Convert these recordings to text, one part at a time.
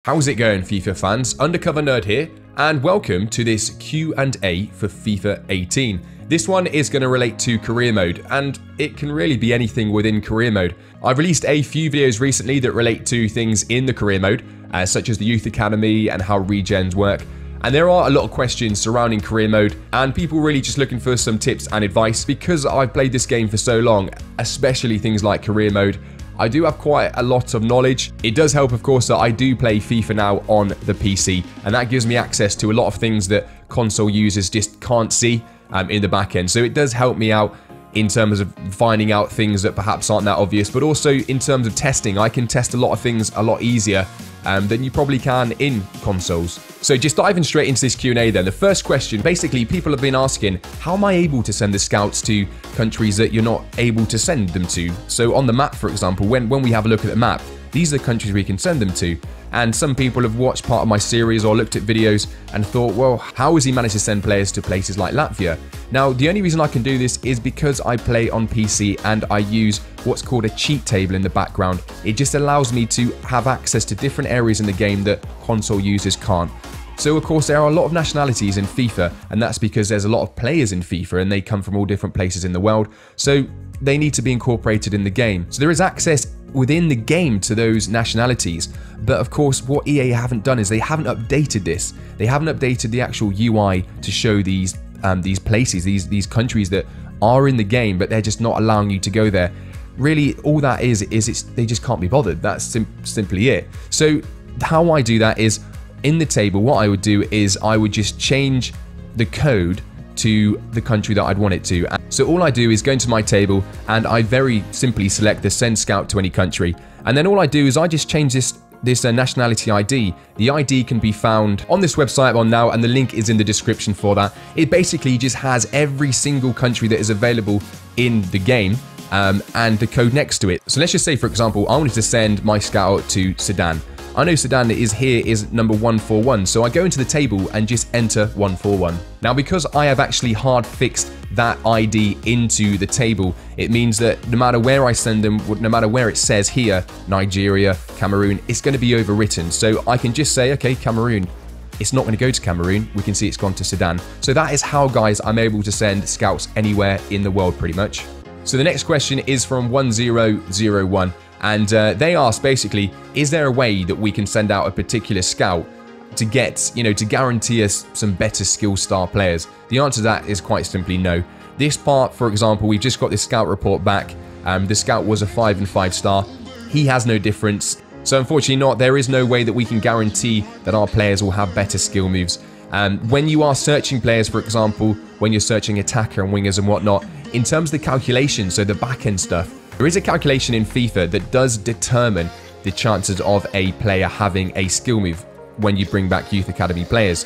How's it going, FIFA fans? Undercover Nerd here, and welcome to this Q&A for FIFA 18. This one is going to relate to Career Mode, and it can really be anything within Career Mode. I've released a few videos recently that relate to things in the Career Mode, such as the Youth Academy and how regens work. And there are a lot of questions surrounding Career Mode, and people really just looking for some tips and advice. Because I've played this game for so long, especially things like Career Mode, I do have quite a lot of knowledge. It does help, of course, that I do play FIFA now on the PC, and that gives me access to a lot of things that console users just can't see in the back end. So it does help me out in terms of finding out things that perhaps aren't that obvious, but also in terms of testing. I can test a lot of things a lot easier than you probably can in consoles. So just diving straight into this Q&A then. The first question, basically people have been asking, how am I able to send the scouts to countries that you're not able to send them to? So on the map, for example, when we have a look at the map, these are the countries we can send them to. And some people have watched part of my series or looked at videos and thought, well, how has he managed to send players to places like Latvia? Now, the only reason I can do this is because I play on PC and I use what's called a cheat table in the background. It just allows me to have access to different areas in the game that console users can't. So of course there are a lot of nationalities in FIFA, and that's because there's a lot of players in FIFA and they come from all different places in the world. So they need to be incorporated in the game. So there is access within the game to those nationalities. But of course what EA haven't done is they haven't updated this. They haven't updated the actual UI to show these places, these countries that are in the game, but they're just not allowing you to go there. Really, all that is they just can't be bothered. That's simply it. So how I do that is, in the table, what I would do is I would just change the code to the country that I'd want it to. So all I do is go into my table and I very simply select the send scout to any country. And then all I do is I just change this nationality ID. The ID can be found on this website I'm on now, and the link is in the description for that. It basically just has every single country that is available in the game and the code next to it. So let's just say, for example, I wanted to send my scout to Sudan. I know Sudan is number 141, so I go into the table and just enter 141. Now, because I have actually hard fixed that ID into the table, it means that no matter where I send them, no matter where it says here, Nigeria, Cameroon, it's going to be overwritten. So I can just say, okay, Cameroon. It's not going to go to Cameroon. We can see it's gone to Sudan. So that is how, guys, I'm able to send scouts anywhere in the world, pretty much. So the next question is from 1001. And they ask, basically, is there a way that we can send out a particular scout to get, to guarantee us some better skill star players? The answer to that is quite simply no. This part, for example, we've just got this scout report back. The scout was a 5 and 5 star. He has no difference. So unfortunately not, there is no way that we can guarantee that our players will have better skill moves. When you are searching players, for example, when you're searching attacker and wingers and whatnot, in terms of the calculation, so the back-end stuff, there is a calculation in FIFA that does determine the chances of a player having a skill move when you bring back Youth Academy players.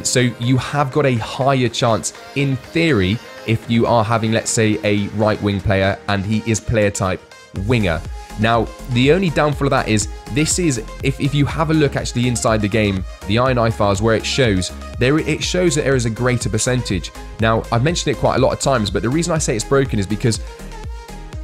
So you have got a higher chance, in theory, if you are having, let's say, a right-wing player and he is player type winger. Now, the only downfall of that is, this is, if you have a look actually inside the game, the INI files where it shows that there is a greater percentage. Now, I've mentioned it quite a lot of times, but the reason I say it's broken is because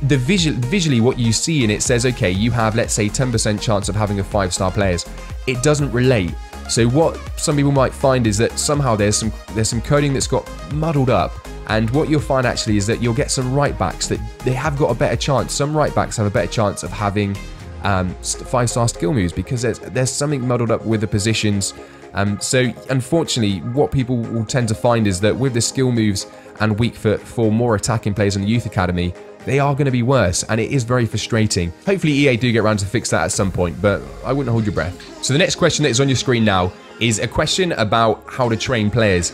visually what you see in it says, okay, you have, let's say, 10% chance of having a 5-star players. It doesn't relate. So what some people might find is that somehow there's some coding that's got muddled up, and what you'll find actually is that you'll get some right backs that they have got a better chance. Some right backs have a better chance of having 5-star skill moves because there's something muddled up with the positions. So unfortunately, what people will tend to find is that with the skill moves and weak foot for more attacking players in the Youth Academy, they are going to be worse, and it is very frustrating. Hopefully EA do get around to fix that at some point, but I wouldn't hold your breath. So the next question that is on your screen now is a question about how to train players.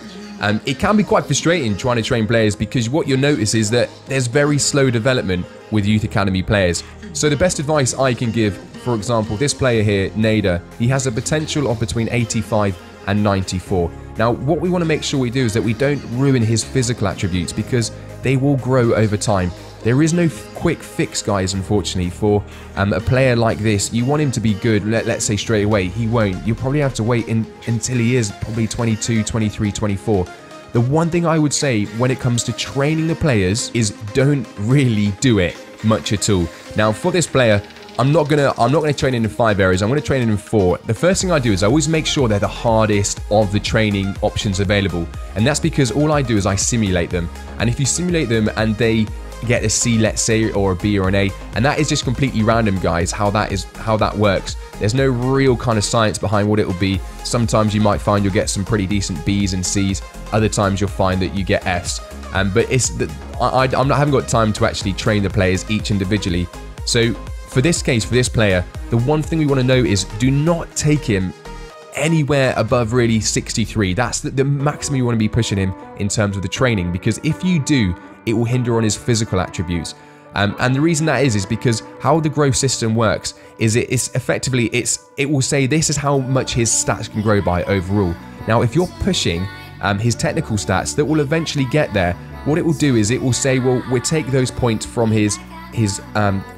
It can be quite frustrating trying to train players because what you'll notice is that there's very slow development with Youth Academy players. So the best advice I can give, for example, this player here, Nader, he has a potential of between 85 and 94. Now, what we want to make sure we do is that we don't ruin his physical attributes because they will grow over time. There is no quick fix, guys, unfortunately, for a player like this. You want him to be good, let's say straight away. He won't. You'll probably have to wait until he is probably 22, 23, 24. The one thing I would say when it comes to training the players is don't really do it much at all. Now, for this player, I'm not gonna train it in 5 areas. I'm gonna train it in 4. The first thing I do is I always make sure they're the hardest of the training options available, and that's because all I do is I simulate them. And if you simulate them and they get a C, let's say, or a B or an A, and that is just completely random, guys, how that works. There's no real kind of science behind what it will be. Sometimes you might find you'll get some pretty decent B's and C's. Other times you'll find that you get F's. But I haven't got time to actually train the players each individually. So for this case, for this player, the one thing we want to know is do not take him anywhere above really 63. That's the maximum you want to be pushing him in terms of the training, because if you do, it will hinder on his physical attributes. And the reason that is because how the growth system works is it will say this is how much his stats can grow by overall. Now, if you're pushing his technical stats that will eventually get there, what it will do is it will say, well, we'll take those points from his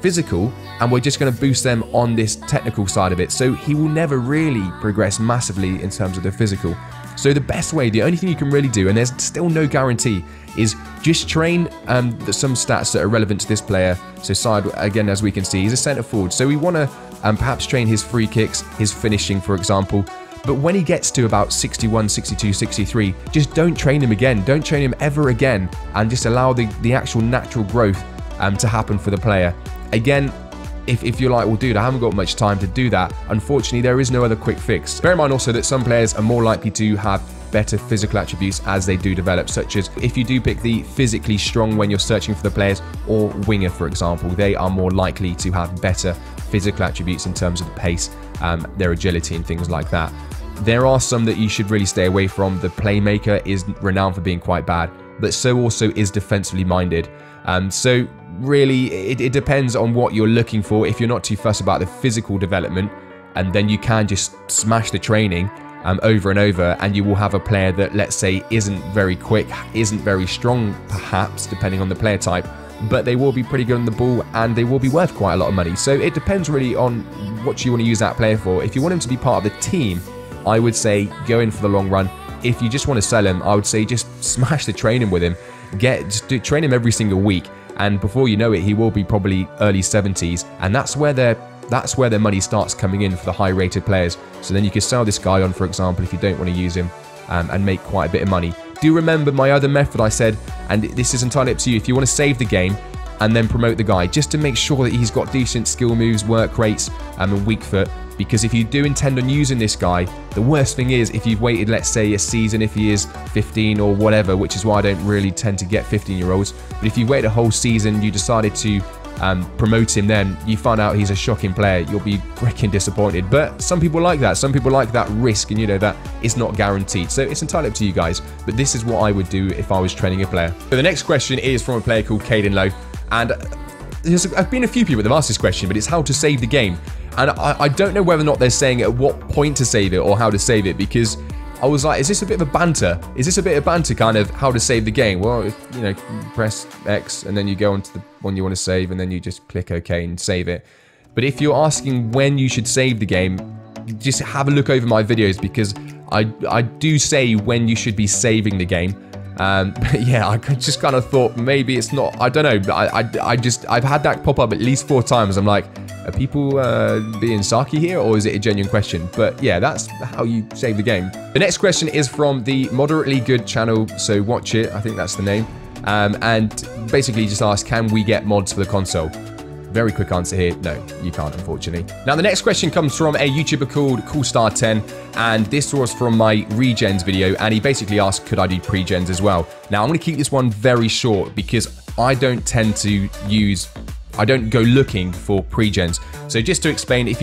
physical and we're just going to boost them on this technical side of it. So he will never really progress massively in terms of the physical. So the best way, the only thing you can really do, and there's still no guarantee, is just train some stats that are relevant to this player. So side, again, as we can see, he's a centre forward. So we want to perhaps train his free kicks, his finishing, for example. But when he gets to about 61, 62, 63, just don't train him again. Don't train him ever again, and just allow the actual natural growth to happen for the player. Again, if you're like, well, dude, I haven't got much time to do that, unfortunately, there is no other quick fix. Bear in mind also that some players are more likely to have better physical attributes as they do develop, such as if you do pick the physically strong when you're searching for the players, or winger, for example, they are more likely to have better physical attributes in terms of the pace, their agility and things like that. There are some that you should really stay away from. The playmaker is renowned for being quite bad, but so also is defensively minded. So really, it depends on what you're looking for. If you're not too fussed about the physical development, and then you can just smash the training over and over, and you will have a player that, let's say, isn't very quick, isn't very strong, perhaps, depending on the player type, but they will be pretty good on the ball, and they will be worth quite a lot of money. So it depends really on what you want to use that player for. If you want him to be part of the team, I would say go in for the long run. If you just want to sell him, I would say just smash the training with him. Train him every single week, and before you know it, he will be probably early 70s, and that's where their money starts coming in for the high-rated players. So then you can sell this guy on, for example, if you don't want to use him, and make quite a bit of money. Do remember my other method I said, and this is entirely up to you. If you want to save the game and then promote the guy, just to make sure that he's got decent skill moves, work rates, and weak foot. Because if you do intend on using this guy, the worst thing is if you've waited, let's say, a season, if he is 15 or whatever, which is why I don't really tend to get 15-year-olds. But if you wait a whole season, you decided to promote him, then you find out he's a shocking player, you'll be freaking disappointed. But some people like that. Some people like that risk, and you know that it's not guaranteed. So it's entirely up to you guys. But this is what I would do if I was training a player. So the next question is from a player called Caden Lowe. And I've been a few people that have asked this question, but it's how to save the game. And I don't know whether or not they're saying at what point to save it or how to save it, because I was like, is this a bit of a banter? Is this a bit of banter kind of how to save the game? Well, you know, press X and then you go onto the one you want to save and then you just click OK and save it. But if you're asking when you should save the game, just have a look over my videos, because I do say when you should be saving the game. But yeah, I just kind of thought maybe it's not, I don't know, but I've had that pop up at least 4 times. I'm like, are people being sarky here, or is it a genuine question? But yeah, that's how you save the game. The next question is from the Moderately Good channel, so watch it, I think that's the name. And basically just ask, can we get mods for the console? Very quick answer here, no, you can't, unfortunately. Now, the next question comes from a YouTuber called Coolstar10, and this was from my regens video, and he basically asked, could I do pre-gens as well? Now, I'm going to keep this one very short, because I don't tend to I don't go looking for pre-gens. So just to explain, I'm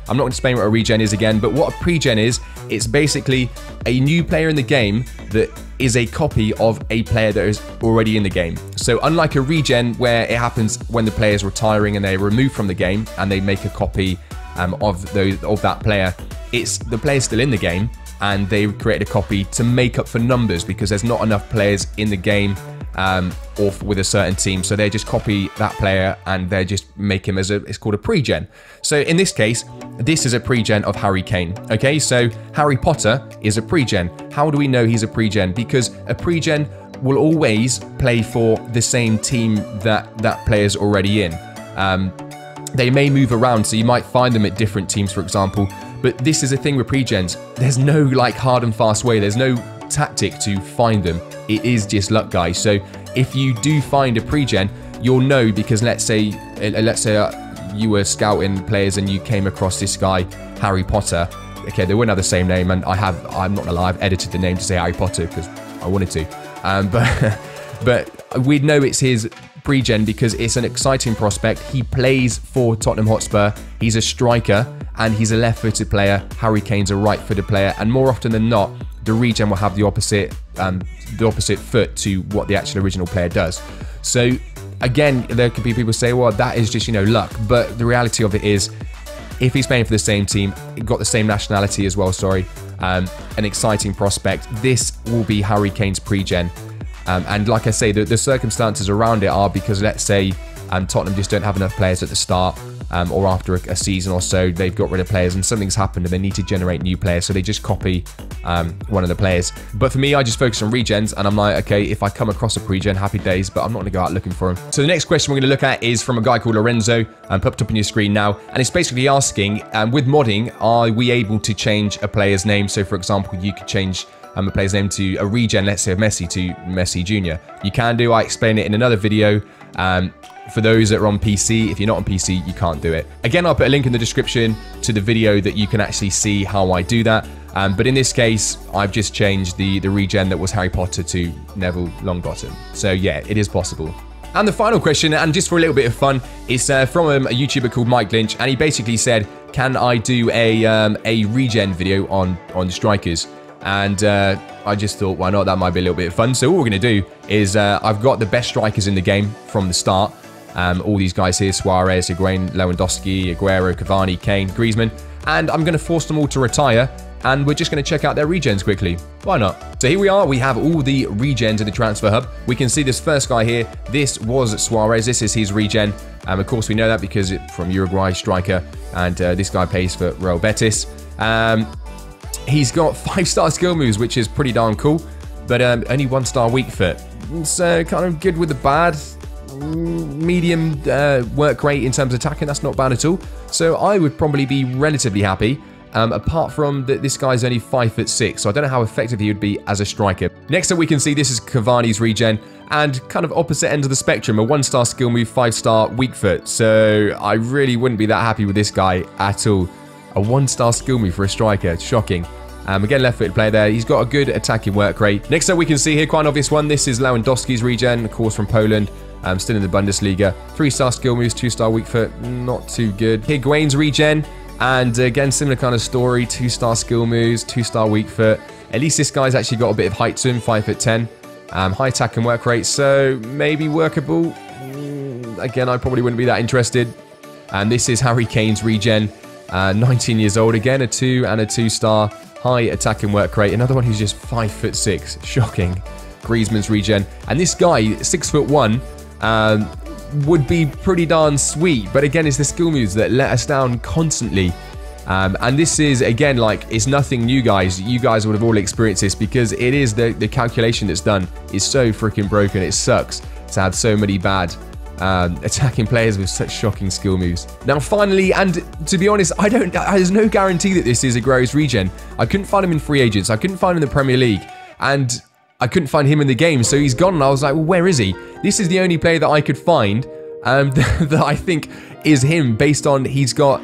not going to explain what a regen is again, but what a pre-gen is, it's basically a new player in the game that is a copy of a player that is already in the game. So unlike a regen, where it happens when the player is retiring and they're removed from the game and they make a copy of that player, it's the player's still in the game and they create a copy to make up for numbers, because there's not enough players in the game or with a certain team, so they just copy that player and they just make him as it's called a pre-gen. So in this case, this is a pre-gen of Harry Kane. Okay, so Harry Potter is a pre-gen. How do we know he's a pre-gen? Because a pre-gen will always play for the same team that player's already in. they may move around, so you might find them at different teams, for example. But this is a thing with pre-gens. There's no like hard and fast way. There's no tactic to find them. It is just luck, guys. So if you do find a pre-gen, you'll know, because let's say you were scouting players and you came across this guy, Harry Potter. Okay, they wouldn't have the same name, and I'm not gonna lie, I've edited the name to say Harry Potter because I wanted to. But we'd know it's his pre-gen because it's an exciting prospect. He plays for Tottenham Hotspur. He's a striker and he's a left-footed player. Harry Kane's a right-footed player, and more often than not, the regen will have the opposite foot to what the actual original player does. So again, there could be people say, well, that is just, you know, luck. But the reality of it is, if he's playing for the same team, got the same nationality as well, sorry, an exciting prospect, this will be Harry Kane's pre-gen. And like I say, the circumstances around it are because, let's say, Tottenham just don't have enough players at the start, or after a season or so, they've got rid of players and something's happened and they need to generate new players, so they just copy one of the players. But for me, I just focus on regens, and I'm like, okay, if I come across a pre-gen, happy days, but I'm not going to go out looking for him. So the next question we're going to look at is from a guy called Lorenzo, popped up on your screen now, and it's basically asking, with modding, are we able to change a player's name? So for example, you could change a player's name to a regen, let's say of Messi, to Messi Jr. You can do, I explain it in another video. For those that are on PC, if you're not on PC, you can't do it. Again, I'll put a link in the description to the video that you can actually see how I do that. But in this case, I've just changed the regen that was Harry Potter to Neville Longbottom. So yeah, it is possible. And the final question, and just for a little bit of fun, is from a YouTuber called Mike Lynch, and he basically said, can I do a regen video on strikers? And I just thought, why not? That might be a little bit of fun. So what we're going to do is I've got the best strikers in the game from the start. All these guys here, Suarez, Higuain, Lewandowski, Aguero, Cavani, Kane, Griezmann. And I'm going to force them all to retire. And we're just going to check out their regens quickly. Why not? So here we are. We have all the regens in the transfer hub. We can see this first guy here. This was Suarez. This is his regen. Of course, we know that because it's from Uruguay striker. And this guy plays for Real Betis. He's got 5-star skill moves, which is pretty darn cool, but only 1-star weak foot. So kind of good with the bad. Medium work rate in terms of attacking, that's not bad at all. So I would probably be relatively happy. Apart from that, this guy's only 5'6", so I don't know how effective he would be as a striker. Next up, we can see this is Cavani's regen, and kind of opposite end of the spectrum, a 1-star skill move, 5-star weak foot. So I really wouldn't be that happy with this guy at all. A 1-star skill move for a striker, shocking. Again, left-footed player there. He's got a good attacking work rate. Next up, we can see here, quite an obvious one. This is Lewandowski's regen, of course, from Poland. Still in the Bundesliga. 3-star skill moves, 2-star weak foot, not too good. Higuain's regen, and again, similar kind of story. 2-star skill moves, 2-star weak foot. At least this guy's actually got a bit of height to him, 5'10". High attack and work rate, so maybe workable. Again, I probably wouldn't be that interested. And this is Harry Kane's regen. 19 years old, again, a 2 and a 2-star. High attack and work rate. Another one who's just 5'6". Shocking. Griezmann's regen. And this guy, 6'1", would be pretty darn sweet. But again, it's the skill moves that let us down constantly. And this is, again, like, it's nothing new, guys. You guys would have all experienced this because it is the calculation that's done is so freaking broken. It sucks to have so many bad attacking players with such shocking skill moves. Now, finally, and to be honest, there's no guarantee that this is Aguero's regen. I couldn't find him in free agents. I couldn't find him in the Premier League. And I couldn't find him in the game, so he's gone. And I was like, well, where is he? This is the only player that I could find that I think is him, based on he's got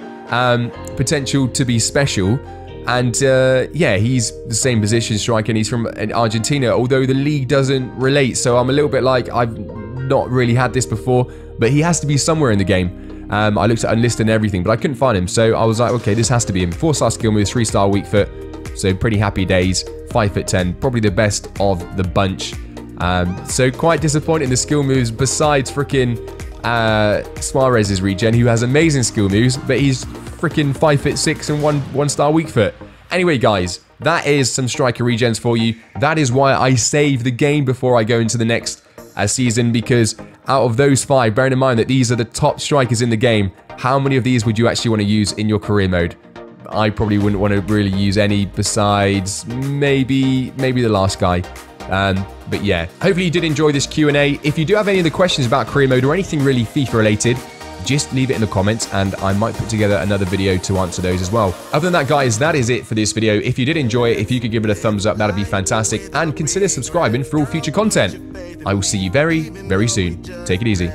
potential to be special. And yeah, he's the same position striker, and he's from Argentina, although the league doesn't relate. So I'm a little bit like, I've not really had this before, but he has to be somewhere in the game. I looked at Unlisted and everything, but I couldn't find him. So I was like, okay, this has to be him. 4-star skill moves, 3-star weak foot. So pretty happy days. 5'10", probably the best of the bunch. So quite disappointing the skill moves, besides freaking Suarez's regen, who has amazing skill moves, but he's freaking 5'6" and 1-star weak foot. Anyway, guys, that is some striker regens for you. That is why I save the game before I go into the next season, because out of those 5, bearing in mind that these are the top strikers in the game, how many of these would you actually want to use in your career mode? I probably wouldn't want to really use any besides maybe the last guy. But yeah, hopefully you did enjoy this Q&A. If you do have any other questions about career mode or anything really FIFA related, just leave it in the comments and I might put together another video to answer those as well. Other than that, guys, that is it for this video. If you did enjoy it, if you could give it a thumbs up, that'd be fantastic, and consider subscribing for all future content. I will see you very, very soon. Take it easy.